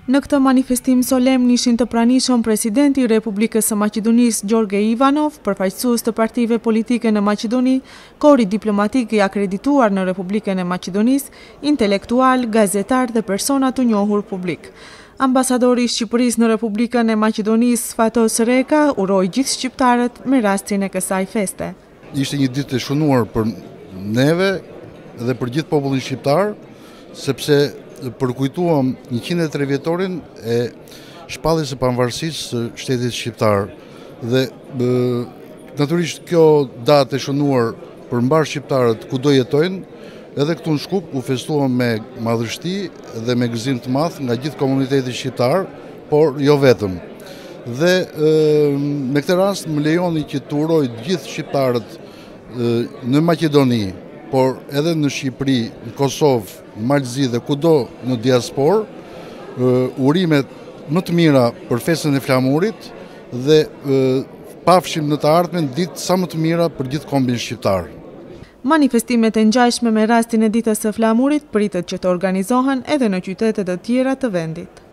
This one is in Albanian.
Në këtë manifestim solem nishin të pranishëm presidenti i Republikës së Maqedonisë Gjorge Ivanov, përfaqësues të partive politike në Maqedoni, kori diplomatik i akredituar në Republikën e Maqedonisë, intelektual, gazetar dhe persona të njohur publik. Ambasadori i Shqipërisë në Republikën e Maqedonisë, Fatos Reka, uroi gjithë shqiptarët me rastin e kësaj feste. Ishte një ditë e shënuar për neve dhe për gjithë popullin shqiptar, sepse përkujtuam 103 vjetorin e shpalljes së pavarësisë së shtetit shqiptar dhe natyrisht kjo datë e shënuar për mbar shqiptarët kudo jetojnë, edhe këtu në Shkup u festuam me madhështi dhe me gëzim të madh nga gjithë komuniteti shqiptar, por jo vetëm. Dhe me këtë rast më lejoni që të uroj gjithë shqiptarët në Maqedoni, por edhe në Shqipëri, në Kosovë, në Malzi dhe kudo në diaspor, urimet më të mira për festën e flamurit dhe pafshim në të ardhmen ditë sa më të mira për gjithë kombin shqiptar. Manifestimet e ngjashme me rastin e ditës së flamurit pritet që të organizohen edhe në qytete të tjera të vendit.